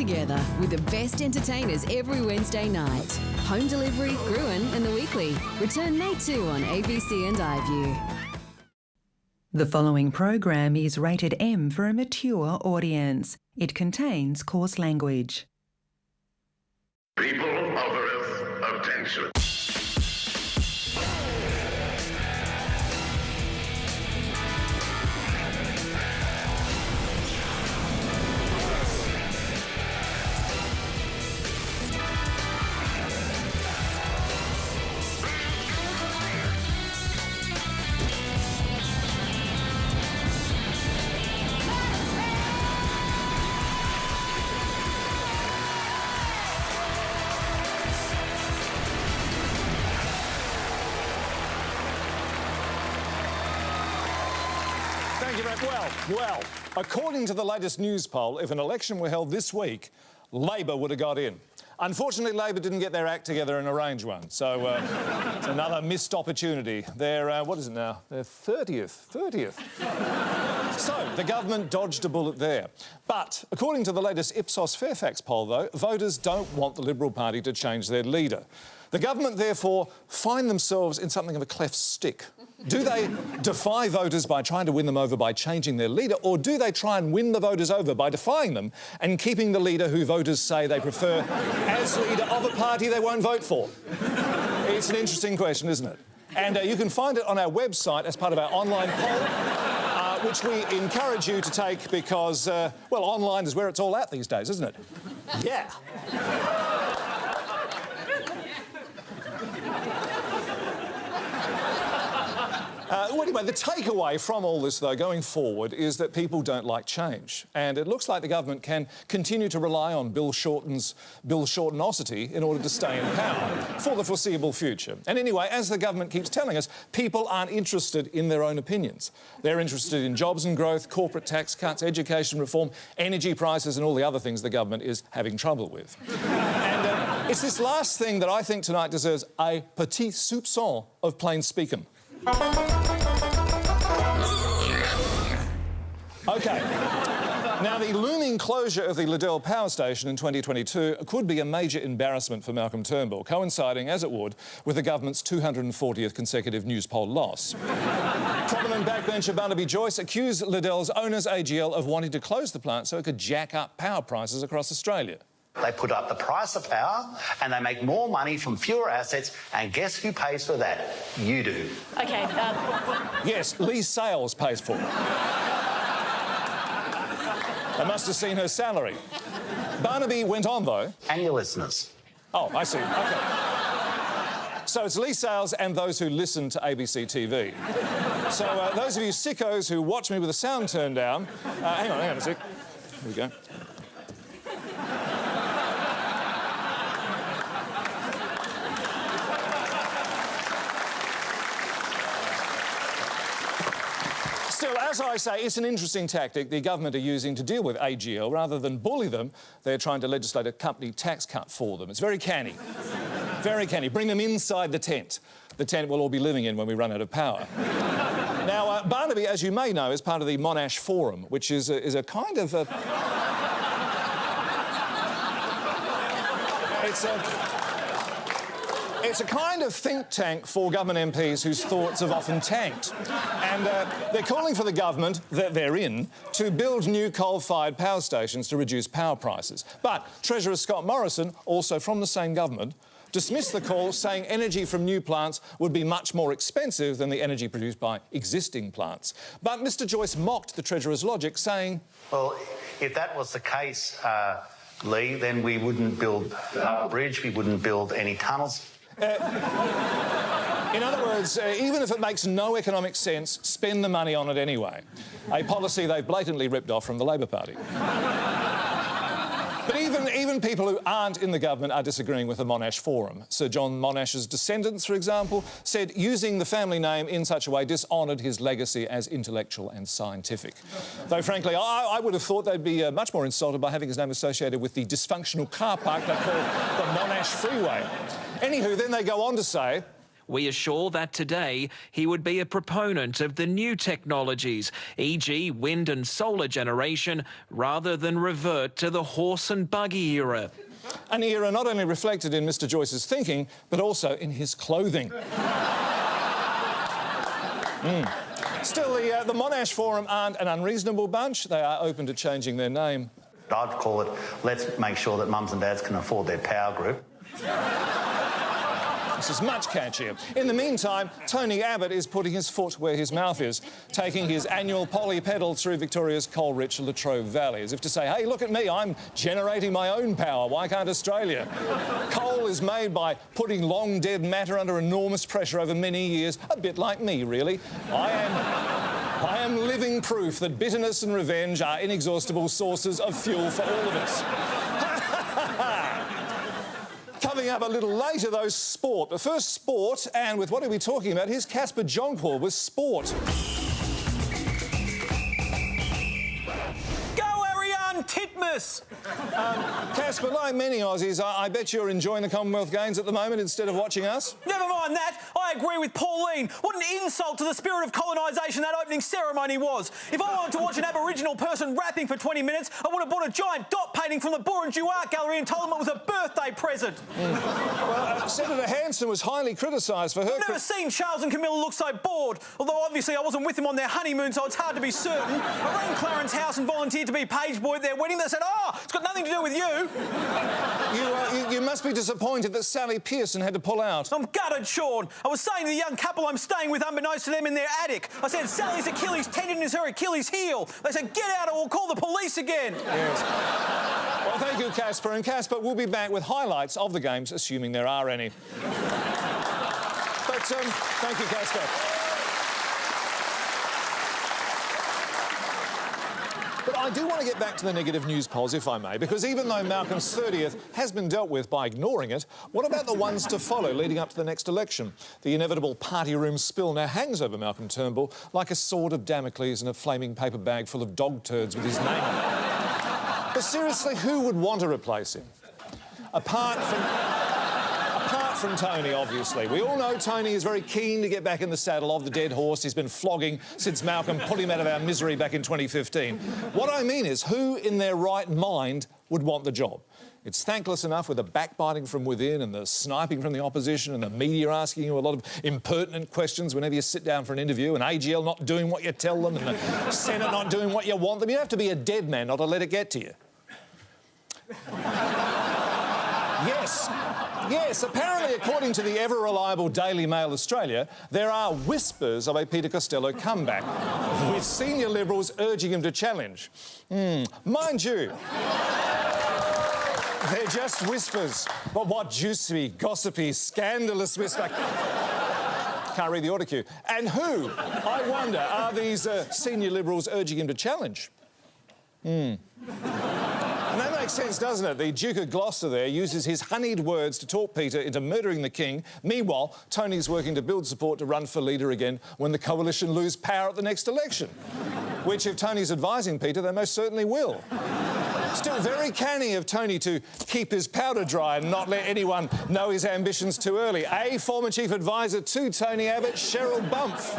together with the best entertainers every Wednesday night. Home Delivery, Gruen and The Weekly. Return May 2 on ABC and iView. The following program is rated M for a mature audience. It contains coarse language. People of Earth, attention. Thank you, Brett. Well, according to the latest news poll, if an election were held this week, Labor would have got in. Unfortunately, Labor didn't get their act together and arrange one, so it's another missed opportunity. They're, what is it now? They're 30th. So, the government dodged a bullet there. But, according to the latest Ipsos Fairfax poll, though, voters don't want the Liberal Party to change their leader. The government, therefore, find themselves in something of a cleft stick. Do they defy voters by trying to win them over by changing their leader, or do they try and win the voters over by defying them and keeping the leader who voters say they prefer as leader of a party they won't vote for? It's an interesting question, isn't it? And you can find it on our website as part of our online poll, which we encourage you to take because, well, online is where it's all at these days, isn't it? Yeah. Anyway, the takeaway from all this, though, going forward, is that people don't like change. And it looks like the government can continue to rely on Bill Shortenosity in order to stay in power for the foreseeable future. And anyway, as the government keeps telling us, people aren't interested in their own opinions. They're interested in jobs and growth, corporate tax cuts, education reform, energy prices and all the other things the government is having trouble with. And it's this last thing that I think tonight deserves a petit soupçon of plain speaking. OK. Now, the looming closure of the Liddell Power Station in 2022 could be a major embarrassment for Malcolm Turnbull, coinciding, as it would, with the government's 240th consecutive news poll loss. Prominent backbencher Barnaby Joyce accused Liddell's owners, AGL, of wanting to close the plant so it could jack up power prices across Australia. They put up the price of power and they make more money from fewer assets, and guess who pays for that? You do. OK, Yes, Lee Sales pays for it. I must have seen her salary. Barnaby went on, though. And your listeners. Oh, I see. OK. So it's Lee Sales and those who listen to ABC TV. So those of you sickos who watch me with the sound turned down... hang on a sec. Here we go. Still, as I say, it's an interesting tactic the government are using to deal with AGL. Rather than bully them, they're trying to legislate a company tax cut for them. It's very canny. Very canny. Bring them inside the tent we'll all be living in when we run out of power. Now, Barnaby, as you may know, is part of the Monash Forum, which is a kind of a... It's a kind of think tank for government MPs whose thoughts have often tanked. And they're calling for the government that they're in to build new coal-fired power stations to reduce power prices. But Treasurer Scott Morrison, also from the same government, dismissed the call, saying energy from new plants would be much more expensive than the energy produced by existing plants. But Mr Joyce mocked the Treasurer's logic, saying... Well, if that was the case, Lee, then we wouldn't build a bridge, we wouldn't build any tunnels. In other words, even if it makes no economic sense, spend the money on it anyway. A policy they've blatantly ripped off from the Labor Party. But even people who aren't in the government are disagreeing with the Monash Forum. Sir John Monash's descendants, for example, said using the family name in such a way dishonoured his legacy as intellectual and scientific. Though, frankly, I would have thought they'd be much more insulted by having his name associated with the dysfunctional car park they call the Monash Freeway. Anywho, then they go on to say, We are sure that today he would be a proponent of the new technologies, e.g. wind and solar generation, rather than revert to the horse and buggy era. An era not only reflected in Mr Joyce's thinking, but also in his clothing. Still, the Monash Forum aren't an unreasonable bunch. They are open to changing their name. I'd call it, let's make sure that mums and dads can afford their power group. This is much catchier. In the meantime, Tony Abbott is putting his foot where his mouth is, taking his annual polypedal through Victoria's coal-rich Latrobe Valley, as if to say, hey, look at me, I'm generating my own power, why can't Australia? Coal is made by putting long-dead matter under enormous pressure over many years, a bit like me, really. I am living proof that bitterness and revenge are inexhaustible sources of fuel for all of us. Coming up a little later, though, sport. But first, sport, and with what are we talking about? Here's Casper Jonkor with sport. Go, Ariane Titmus! Casper, like many Aussies, I bet you're enjoying the Commonwealth Games at the moment instead of watching us. Never mind that. I agree with Pauline. What an insult to the spirit of colonisation that opening ceremony was. If I wanted to watch an Aboriginal person rapping for 20 minutes, I would have bought a giant dot painting from the Burunju Art Gallery and told them it was a birthday present. Well, Senator Hanson was highly criticised for her... I've never seen Charles and Camilla look so bored, although obviously I wasn't with them on their honeymoon, so it's hard to be certain. I rang Clarence House and volunteered to be page boy at their wedding. They said, oh, it's got nothing to do with you. You must be disappointed that Sally Pearson had to pull out. I'm gutted, Sean. I was saying to the young couple I'm staying with, unbeknownst to them, in their attic. I said, Sally's Achilles tendon is her Achilles heel. They said, get out or we'll call the police again. Yes. Well, thank you, Casper. And Casper, we'll be back with highlights of the games, assuming there are any. But, thank you, Casper. But I do want to get back to the negative news polls, if I may, because even though Malcolm's 30th has been dealt with by ignoring it, what about the ones to follow leading up to the next election? The inevitable party room spill now hangs over Malcolm Turnbull like a sword of Damocles in a flaming paper bag full of dog turds with his name on it. But seriously, who would want to replace him? Apart from Tony, obviously. We all know Tony is very keen to get back in the saddle of the dead horse he's been flogging since Malcolm put him out of our misery back in 2015. What I mean is, who in their right mind would want the job? It's thankless enough with the backbiting from within and the sniping from the opposition and the media asking you a lot of impertinent questions whenever you sit down for an interview, and AGL not doing what you tell them and the Senate not doing what you want them. You have to be a dead man not to let it get to you. Yes, apparently, according to the ever-reliable Daily Mail Australia, there are whispers of a Peter Costello comeback, with senior Liberals urging him to challenge. Mind you, they're just whispers. But what juicy, gossipy, scandalous whisper... Can't read the order queue. And who, I wonder, are these senior Liberals urging him to challenge? And that makes sense, doesn't it? The Duke of Gloucester there uses his honeyed words to talk Peter into murdering the King. Meanwhile, Tony's working to build support to run for leader again when the coalition lose power at the next election. Which, if Tony's advising Peter, they most certainly will. Still very canny of Tony to keep his powder dry and not let anyone know his ambitions too early. Former Chief Advisor to Tony Abbott, Cheryl Bumph.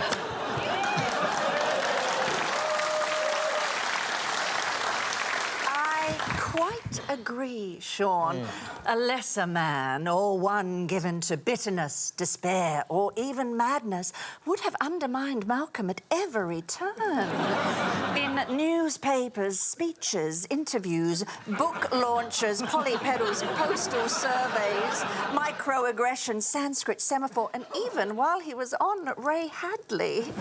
Quite agree, Sean. A lesser man or one given to bitterness, despair or even madness would have undermined Malcolm at every turn. In newspapers, speeches, interviews, book launches, polypedals, postal surveys, microaggression, Sanskrit semaphore, and even while he was on Ray Hadley.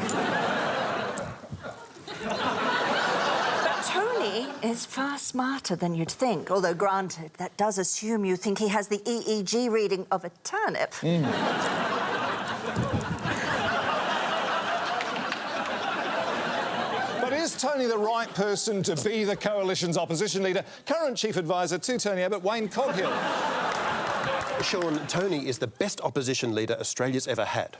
Tony is far smarter than you'd think, although granted, that does assume you think he has the EEG reading of a turnip. But is Tony the right person to be the coalition's opposition leader? Current Chief Advisor to Tony Abbott, Wayne Coghill. Sean, Tony is the best opposition leader Australia's ever had.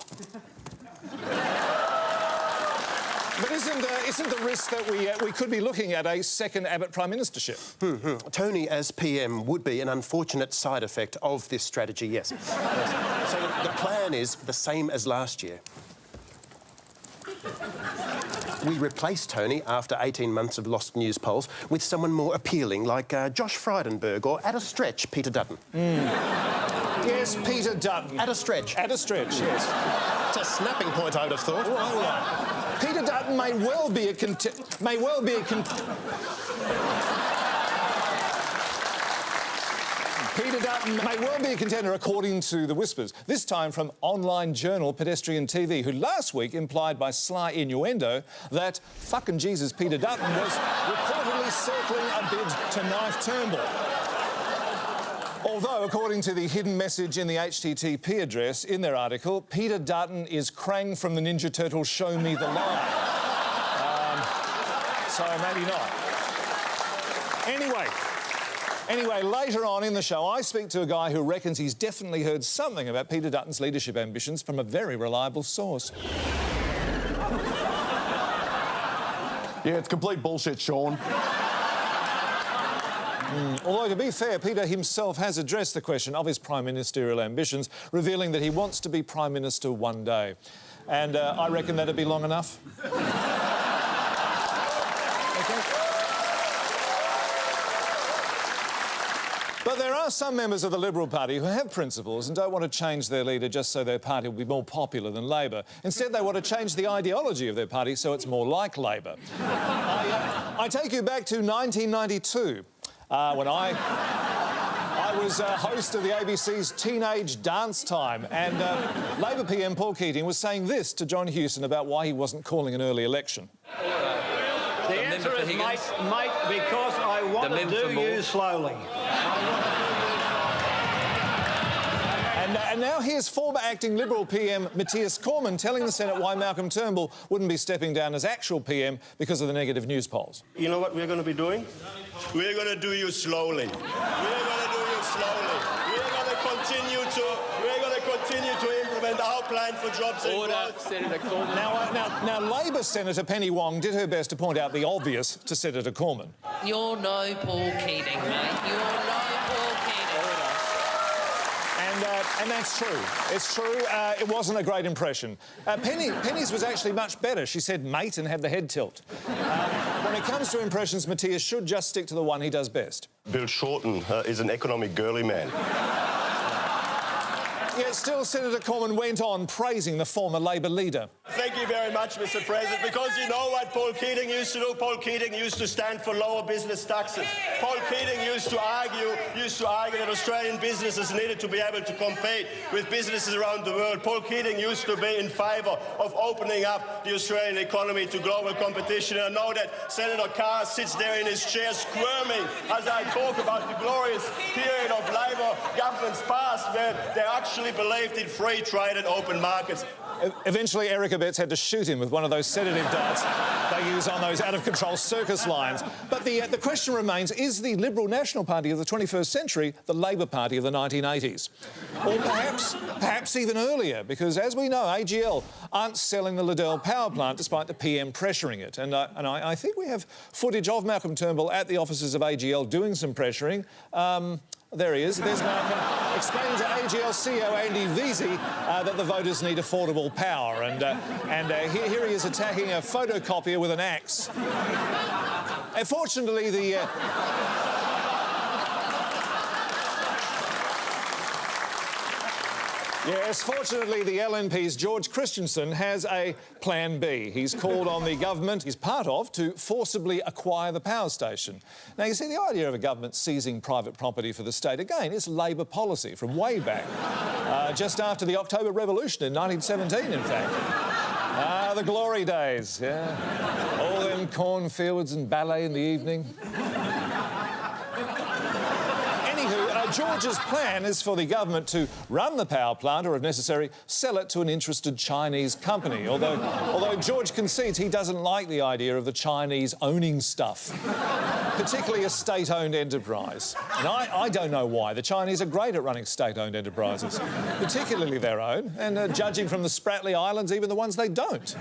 But isn't the risk that we could be looking at a second Abbott Prime Ministership? Tony as PM would be an unfortunate side effect of this strategy, yes. Yes. So the plan is the same as last year. We replaced Tony after 18 months of lost news polls with someone more appealing, like Josh Frydenberg or, at a stretch, Peter Dutton. Yes, Peter Dutton. At a stretch. At a stretch, yes. It's a snapping point, I would have thought. All right. Peter Dutton may well be a Peter Dutton may well be a contender, according to the whispers, this time from online journal Pedestrian TV, who last week implied by sly innuendo that fucking Jesus Peter Dutton was reportedly circling a bid to knife Turnbull. Although, according to the hidden message in the HTTP address in their article, Peter Dutton is Krang from the Ninja Turtles' Show Me the Line. So maybe not. Anyway, later on in the show, I speak to a guy who reckons he's definitely heard something about Peter Dutton's leadership ambitions from a very reliable source. Yeah, it's complete bullshit, Sean. Although, to be fair, Peter himself has addressed the question of his prime ministerial ambitions, revealing that he wants to be Prime Minister one day. And I reckon that'd be long enough. But there are some members of the Liberal Party who have principles and don't want to change their leader just so their party will be more popular than Labor. Instead, they want to change the ideology of their party so it's more like Labor. I take you back to 1992, when I was host of the ABC's Teenage Dance Time, and Labor PM Paul Keating was saying this to John Hewson about why he wasn't calling an early election. The answer is, mate, because I want to do you slowly. And now here's former acting Liberal PM Matthias Cormann telling the Senate why Malcolm Turnbull wouldn't be stepping down as actual PM because of the negative news polls. You know what we're going to be doing? We're going to do you slowly. We're going to do you slowly. We're going to continue to implement our plan for jobs and growth. Senator Cormann. Now, Labor Senator Penny Wong did her best to point out the obvious to Senator Cormann. You're no Paul Keating, mate. You're no Paul Keating. And that's true. It's true. It wasn't a great impression. Penny's was actually much better. She said mate and had the head tilt. When it comes to impressions, Matthias should just stick to the one he does best. Bill Shorten is an economic girly man. Yet still, Senator Cormann went on praising the former Labor leader. Thank you very much, Mr. President, because you know what Paul Keating used to do? Paul Keating used to stand for lower business taxes. Paul Keating used to argue that Australian businesses needed to be able to compete with businesses around the world. Paul Keating used to be in favour of opening up the Australian economy to global competition. And I know that Senator Carr sits there in his chair squirming as I talk about the glorious period of Labor governments past where they actually believed in free trade and open markets. Eventually, Eric Abetz had to shoot him with one of those sedative darts they use on those out-of-control circus lines. But the question remains, is the Liberal National Party of the 21st century the Labor Party of the 1980s? Or perhaps even earlier, because as we know, AGL aren't selling the Liddell power plant despite the PM pressuring it. And I think we have footage of Malcolm Turnbull at the offices of AGL doing some pressuring. There he is. There's Malcolm explaining to AGL CEO Andy Veazey that the voters need affordable power. And here he is attacking a photocopier with an axe. Fortunately, fortunately, the LNP's George Christensen has a plan B. He's called on the government he's part of to forcibly acquire the power station. Now, you see, the idea of a government seizing private property for the state, again, is Labor policy from way back, just after the October Revolution in 1917, in fact. The glory days, yeah. All them cornfields and ballet in the evening. George's plan is for the government to run the power plant or, if necessary, sell it to an interested Chinese company, although George concedes he doesn't like the idea of the Chinese owning stuff, particularly a state-owned enterprise. And I don't know why. The Chinese are great at running state-owned enterprises, particularly their own, and judging from the Spratly Islands, even the ones they don't.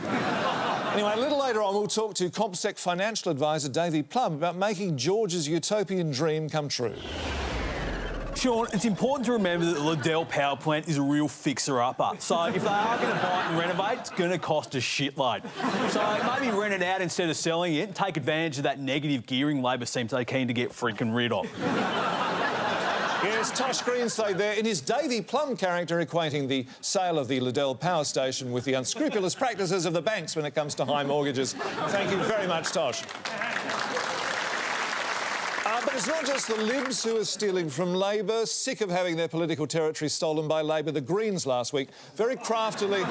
Anyway, a little later on, we'll talk to CompSec financial advisor Davey Plum about making George's utopian dream come true. Sean, it's important to remember that the Liddell power plant is a real fixer-upper. So if they are going to buy it and renovate, it's going to cost a shitload. So maybe rent it out instead of selling it and take advantage of that negative gearing Labor seems so keen to get freaking rid of. Yes, Tosh Greenslade there in his Davey Plum character equating the sale of the Liddell power station with the unscrupulous practices of the banks when it comes to high mortgages. Thank you very much, Tosh. But it's not just the Libs who are stealing from Labor. Sick of having their political territory stolen by Labor, the Greens last week very craftily...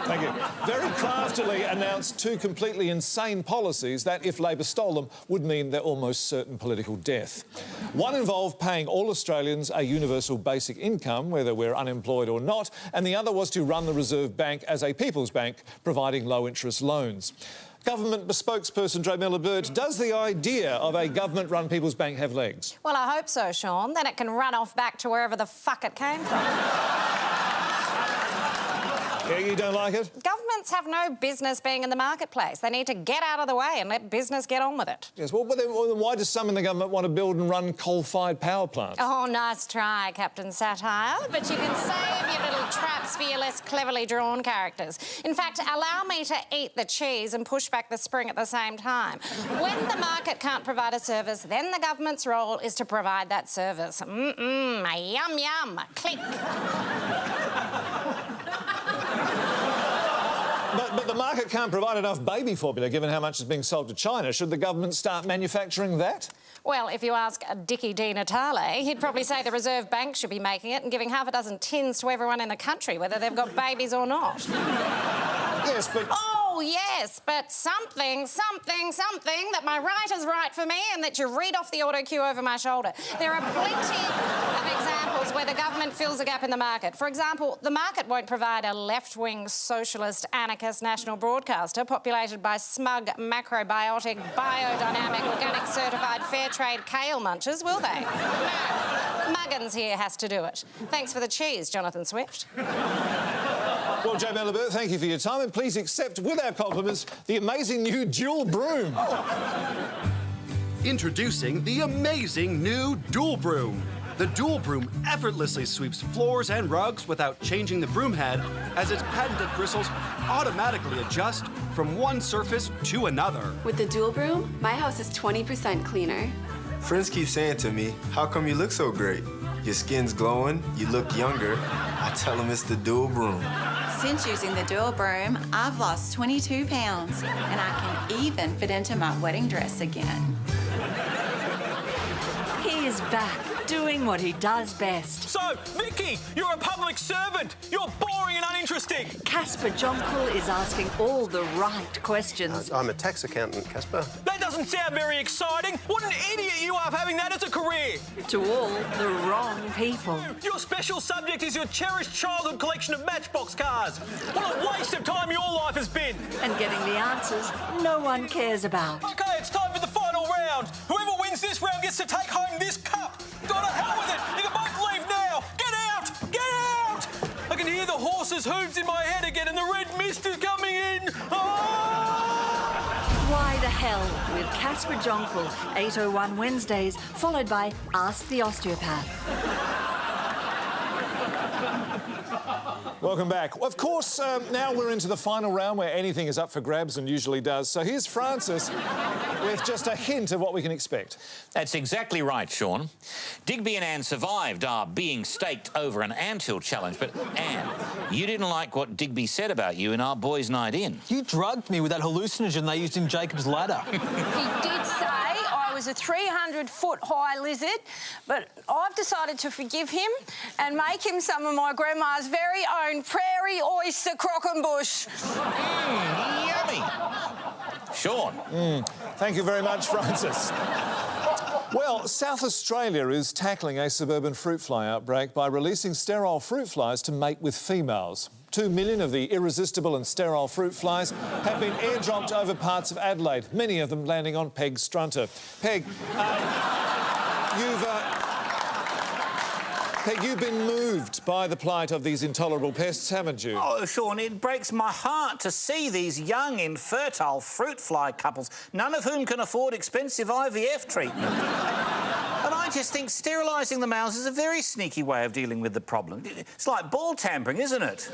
Thank you. Very craftily announced two completely insane policies that, if Labor stole them, would mean their almost certain political death. One involved paying all Australians a universal basic income, whether we're unemployed or not, and the other was to run the Reserve Bank as a people's bank, providing low-interest loans. Government spokesperson Jo Miller-Bird, does the idea of a government-run people's bank have legs? Well, I hope so, Sean. Then it can run off back to wherever the fuck it came from. Yeah, you don't like it? Governments have no business being in the marketplace. They need to get out of the way and let business get on with it. Yes, well, but then why does some in the government want to build and run coal-fired power plants? Oh, nice try, Captain Satire. But you can save your little traps for your less cleverly drawn characters. In fact, allow me to eat the cheese and push back the spring at the same time. When the market can't provide a service, then the government's role is to provide that service. Yum, yum, click. But the market can't provide enough baby formula, given how much is being sold to China. Should the government start manufacturing that? Well, if you ask Dickie Di Natale, he'd probably say the Reserve Bank should be making it and giving half a dozen tins to everyone in the country, whether they've got babies or not. Yes, but... Oh, yes, but something that my writers write for me and that you read off the auto cue over my shoulder. There are plenty of examples where the government fills a gap in the market. For example, the market won't provide a left-wing, socialist, anarchist national broadcaster populated by smug, macrobiotic, biodynamic, organic certified fair trade kale munchers, will they? No. Muggins here has to do it. Thanks for the cheese, Jonathan Swift. Well, Jo Miller-Bird, thank you for your time, and please accept, with our compliments, the amazing new dual broom. Introducing the amazing new Dual Broom. The Dual Broom effortlessly sweeps floors and rugs without changing the broom head, as its patented bristles automatically adjust from one surface to another. With the Dual Broom, my house is 20% cleaner. Friends keep saying to me, how come you look so great? Your skin's glowing, you look younger. I tell them it's the Dual Broom. Since using the Dual Broom, I've lost 22 pounds, and I can even fit into my wedding dress again. He is back, doing what he does best. So, Vicky, you're a public servant. You're boring and uninteresting. Casper Jonkel is asking all the right questions. I'm a tax accountant, Casper. That doesn't sound very exciting. What an idiot you are for having that as a career. To all the wrong people. Your special subject is your cherished childhood collection of Matchbox cars. What a waste of time your life has been. And getting the answers no one cares about. OK, it's time for the final round. Whoever wins this round gets to take home this cup. Go to hell with it. You can both leave now. Get out. Get out. I can hear the horse's hooves in my head again and the red mist is coming in. Why the Hell with Casper Jonkel, 8:01 Wednesdays, followed by Ask the Osteopath. Welcome back. Of course, now we're into the final round where anything is up for grabs and usually does. So here's Francis with just a hint of what we can expect. That's exactly right, Sean. Digby and Anne survived our being staked over an anthill challenge, but Anne, you didn't like what Digby said about you in our boys' night in. You drugged me with that hallucinogen they used in Jacob's Ladder. He did say I was a 300-foot-high lizard, but I've decided to forgive him and make him some of my grandma's very own prairie oyster crockenbush. Yummy. Sean. Thank you very much, Francis. Well, South Australia is tackling a suburban fruit fly outbreak by releasing sterile fruit flies to mate with females. 2 million of the irresistible and sterile fruit flies have been airdropped over parts of Adelaide, many of them landing on Peg Strunter. Peg, Peg, you've been moved by the plight of these intolerable pests, haven't you? Oh, Sean, it breaks my heart to see these young, infertile fruit fly couples, none of whom can afford expensive IVF treatment. And I just think sterilising the males is a very sneaky way of dealing with the problem. It's like ball tampering, isn't it?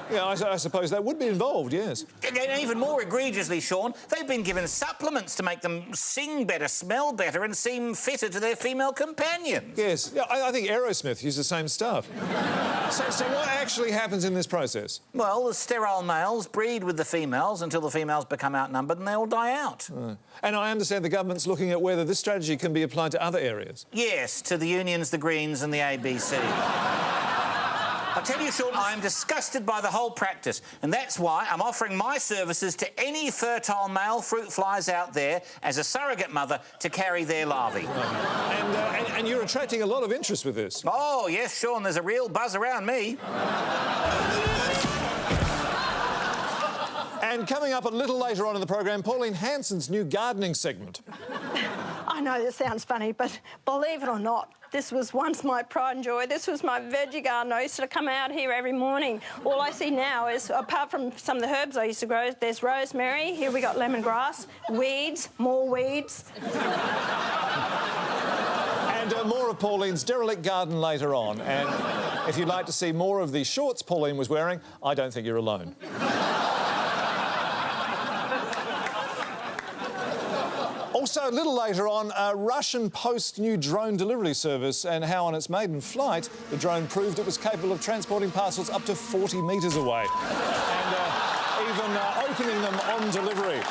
Yeah, I suppose that would be involved, yes. And even more egregiously, Sean, they've been given supplements to make them sing better, smell better and seem fitter to their female companions. Yes, yeah, I think Aerosmith used the same stuff. So what actually happens in this process? Well, the sterile males breed with the females until the females become outnumbered and they all die out. And I understand the government's looking at whether this strategy can be applied to other areas. Yes, to the unions, the Greens and the ABC. I tell you, Sean, I'm disgusted by the whole practice, and that's why I'm offering my services to any fertile male fruit flies out there as a surrogate mother to carry their larvae. And you're attracting a lot of interest with this. Oh, yes, Sean, there's a real buzz around me. And coming up a little later on in the program, Pauline Hanson's new gardening segment. I know this sounds funny, but believe it or not, this was once my pride and joy. This was my veggie garden. I used to come out here every morning. All I see now is, apart from some of the herbs I used to grow, there's rosemary. Here we got lemongrass, weeds, more weeds. And more of Pauline's derelict garden later on. And if you'd like to see more of the shorts Pauline was wearing, I don't think you're alone. Also, a little later on, Russian Post new drone delivery service and how on its maiden flight the drone proved it was capable of transporting parcels up to 40 metres away and even opening them on delivery.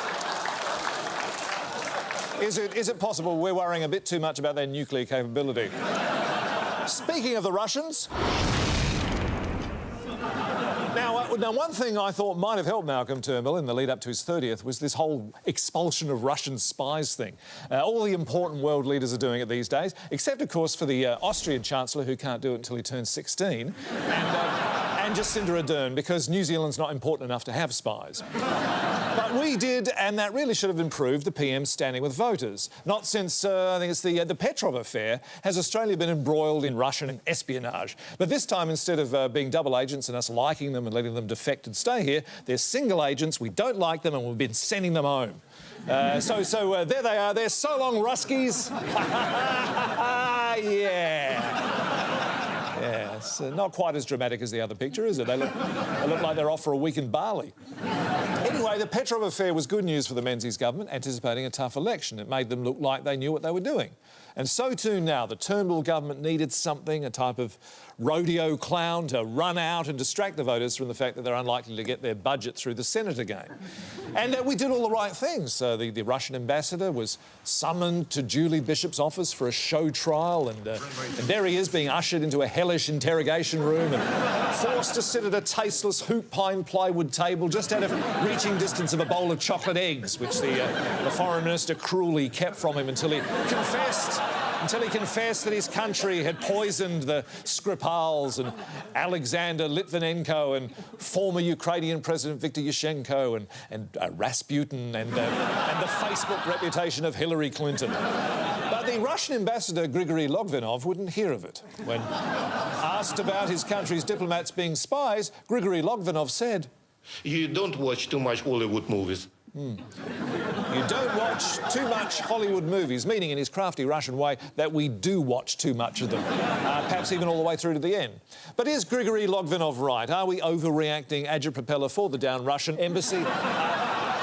Is it possible we're worrying a bit too much about their nuclear capability? Speaking of the Russians... Now, one thing I thought might have helped Malcolm Turnbull in the lead-up to his 30th was this whole expulsion of Russian spies thing. All the important world leaders are doing it these days, except, of course, for the Austrian Chancellor, who can't do it until he turns 16, and Jacinda Ardern, because New Zealand's not important enough to have spies. But we did, and that really should have improved the PM's standing with voters. Not since, I think it's the Petrov affair, has Australia been embroiled in Russian espionage. But this time, instead of being double agents and us liking them and letting them defect and stay here, they're single agents, we don't like them, and we've been sending them home. So there they are. They're so long Ruskies. Yeah. Yes, not quite as dramatic as the other picture, is it? They look like they're off for a week in Bali. Anyway, the Petrov affair was good news for the Menzies government, anticipating a tough election. It made them look like they knew what they were doing. And so too now, the Turnbull government needed something, a type of rodeo clown to run out and distract the voters from the fact that they're unlikely to get their budget through the Senate again. And we did all the right things. The Russian ambassador was summoned to Julie Bishop's office for a show trial, and there he is being ushered into a hellish interrogation room and forced to sit at a tasteless hoop pine plywood table just out of reaching distance of a bowl of chocolate eggs, which the foreign minister cruelly kept from him until he confessed that his country had poisoned the Skripals and Alexander Litvinenko and former Ukrainian President Viktor Yushchenko and Rasputin and the Facebook reputation of Hillary Clinton. But the Russian ambassador Grigory Logvinov wouldn't hear of it. When asked about his country's diplomats being spies, Grigory Logvinov said, "You don't watch too much Hollywood movies." You don't watch too much Hollywood movies, meaning in his crafty Russian way that we do watch too much of them, perhaps even all the way through to the end. But is Grigory Logvinov right? Are we overreacting agitprop for the down Russian embassy?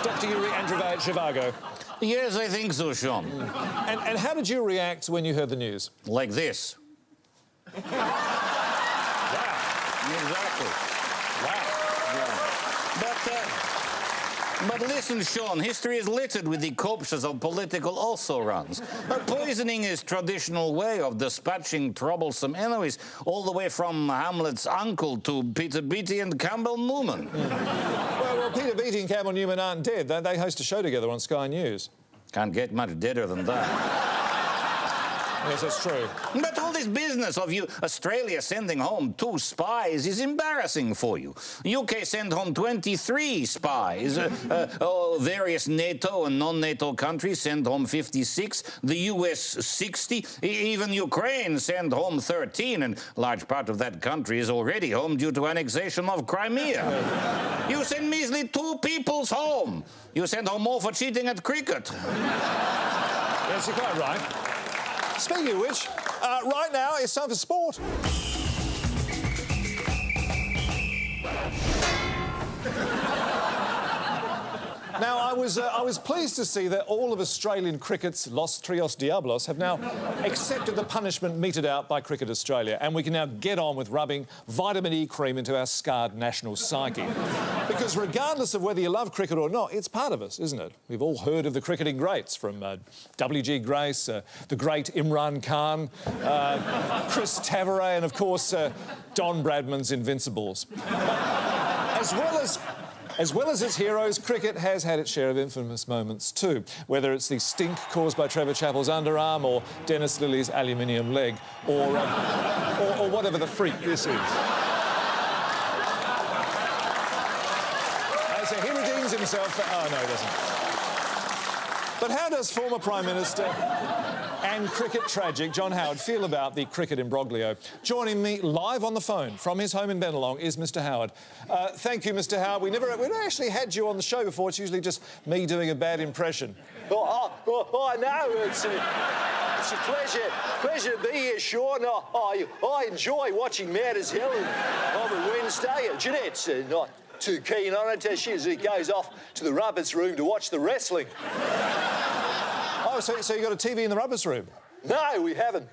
Dr. Yuri Andreevich Zhivago. Yes, I think so, Sean. And how did you react when you heard the news? Like this. Exactly. Wow. But listen, Sean, history is littered with the corpses of political also-rans. Poisoning is traditional way of dispatching troublesome enemies, all the way from Hamlet's uncle to Peter Beattie and Campbell Newman. Well, Peter Beattie and Campbell Newman aren't dead. They host a show together on Sky News. Can't get much deader than that. Yes, that's true. But all this business of you Australia sending home 2 spies is embarrassing for you. UK sent home 23 spies. Various NATO and non-NATO countries sent home 56. The US 60. Even Ukraine sent home 13. And a large part of that country is already home due to annexation of Crimea. You send measly 2 peoples home. You send home more for cheating at cricket. Yes, you're quite right. Speaking of which, right now it's time for sport. Now, I was pleased to see that all of Australian cricket's Los Trios Diablos have now accepted the punishment meted out by Cricket Australia, and we can now get on with rubbing vitamin E cream into our scarred national psyche. Because regardless of whether you love cricket or not, it's part of us, isn't it? We've all heard of the cricketing greats, from W.G. Grace, the great Imran Khan, Chris Tavares, and of course, Don Bradman's Invincibles. As well as its heroes, cricket has had its share of infamous moments too, whether it's the stink caused by Trevor Chappell's underarm or Dennis Lilly's aluminium leg, or whatever the freak this is. So he redeems himself. Oh, no, he doesn't. But how does former Prime Minister and cricket tragic John Howard feel about the cricket imbroglio? Joining me live on the phone from his home in Bennelong is Mr. Howard. Thank you, Mr. Howard. We've never actually had you on the show before. It's usually just me doing a bad impression. I know. It's a pleasure to be here, Sean. I enjoy watching Mad as Hell on a Wednesday. Jeanette's not too keen on it. She goes off to the rubbers room to watch the wrestling. Oh, so you got a TV in the rubbers room? No, we haven't.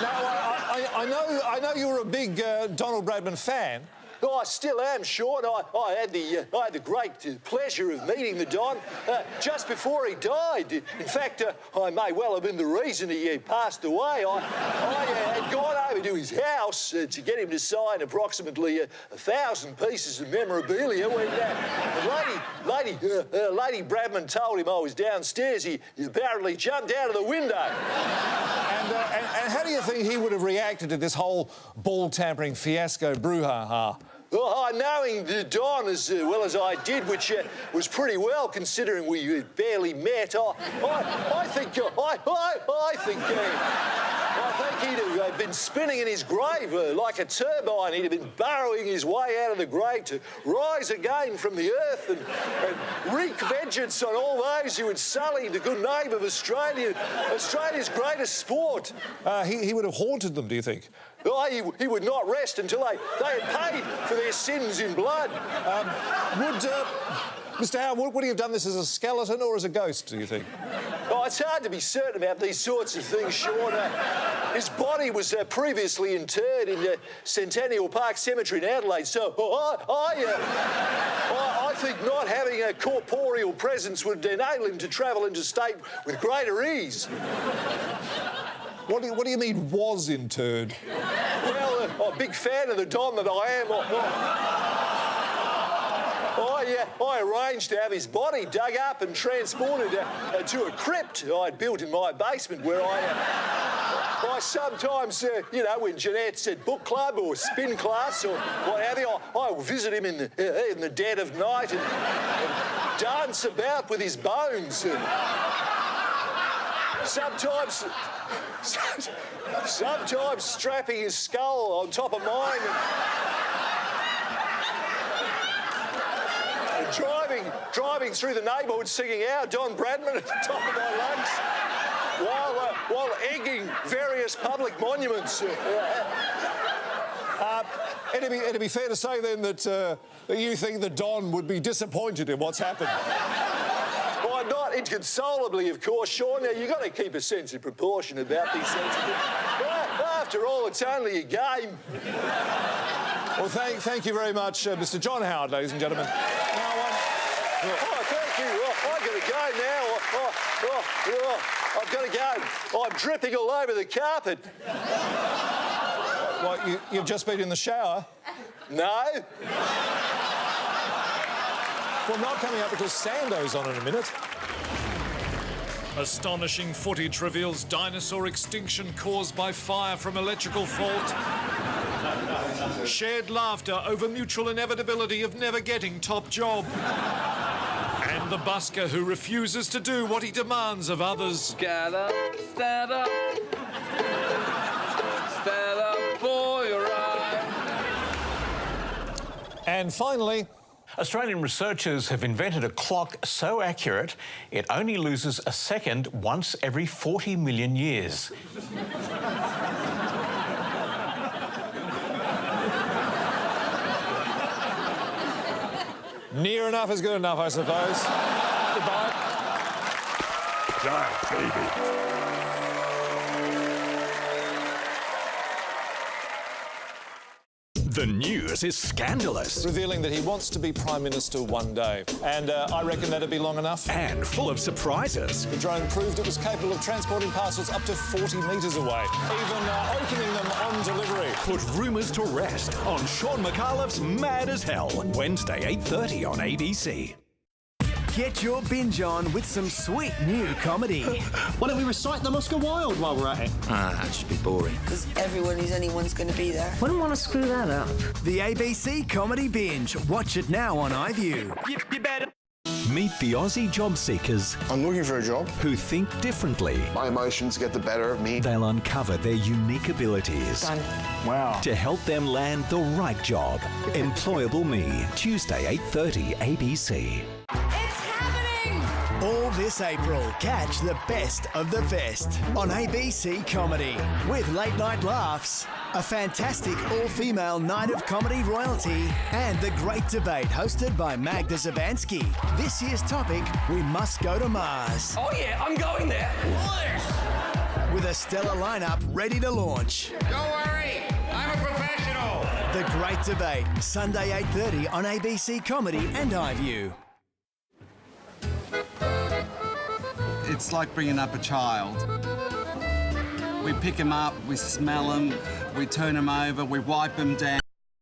Now, I know you were a big Donald Bradman fan. Oh, I still am, Sean. I had the great pleasure of meeting the Don just before he died. In fact, I may well have been the reason he passed away. I had gone over to his house to get him to sign approximately 1,000 pieces of memorabilia when Lady Bradman told him I was downstairs. He apparently jumped out of the window. And how do you think he would have reacted to this whole ball-tampering fiasco brouhaha? Well, knowing the Don as well as I did, which was pretty well considering we barely met, I think he'd have been spinning in his grave like a turbine. He'd have been burrowing his way out of the grave to rise again from the earth and wreak vengeance on all those who had sullied the good name of Australia's greatest sport. He would have haunted them, do you think? He would not rest until they had paid for their sins in blood. Mr. Howard, would he have done this as a skeleton or as a ghost, do you think? Oh, it's hard to be certain about these sorts of things, Sean. His body was previously interred in Centennial Park Cemetery in Adelaide, so I think not having a corporeal presence would enable him to travel interstate with greater ease. What do you mean, was interred? Well, I'm a big fan of the Don that I am. I arranged to have his body dug up and transported to a crypt I'd built in my basement where I sometimes, when Jeanette's at book club or spin class or what have you, I will visit him in the dead of night and dance about with his bones. Sometimes strapping his skull on top of mine and driving through the neighbourhood singing "Our Don Bradman" at the top of my lungs while egging various public monuments. It'd be fair to say then that you think the Don would be disappointed in what's happened. Well, not inconsolably, of course, Sean. Now, you've got to keep a sense of proportion about these things. After all, it's only a game. Well, thank you very much, Mr. John Howard, ladies and gentlemen. Thank you. I've got to go now. I've got to go. I'm dripping all over the carpet. What, you've just been in the shower? No. Well, not coming up because Sando's on in a minute. Astonishing footage reveals dinosaur extinction caused by fire from electrical fault. Shared laughter over mutual inevitability of never getting top job. And the busker who refuses to do what he demands of others. Get up, stand up. Stand up for your right. And finally, Australian researchers have invented a clock so accurate it only loses a second once every 40 million years. Near enough is good enough, I suppose. Goodbye. Giant baby. The news is scandalous. Revealing that he wants to be Prime Minister one day. And I reckon that'd be long enough. And full of surprises. The drone proved it was capable of transporting parcels up to 40 metres away, even opening them on delivery. Put rumours to rest on Sean McAuliffe's Mad as Hell, Wednesday 8:30 on ABC. Get your binge on with some sweet new comedy. Why don't we recite them Oscar Wilde while we're at it? That should be boring. Because everyone who's anyone's going to be there. Wouldn't want to screw that up. The ABC Comedy Binge. Watch it now on iView. You better. Meet the Aussie job seekers. I'm looking for a job. Who think differently. My emotions get the better of me. They'll uncover their unique abilities. Done. Wow. To help them land the right job. Employable Me, Tuesday 8:30 ABC. All this April, catch the best of the fest on ABC Comedy with late night laughs, a fantastic all-female night of comedy royalty, and the Great Debate hosted by Magda Zabansky. This year's topic, we must go to Mars. Oh yeah, I'm going there. With a stellar lineup ready to launch. Don't worry, I'm a professional. The Great Debate, Sunday 8:30 on ABC Comedy and iView. It's like bringing up a child. We pick them up, we smell them, we turn them over, we wipe them down.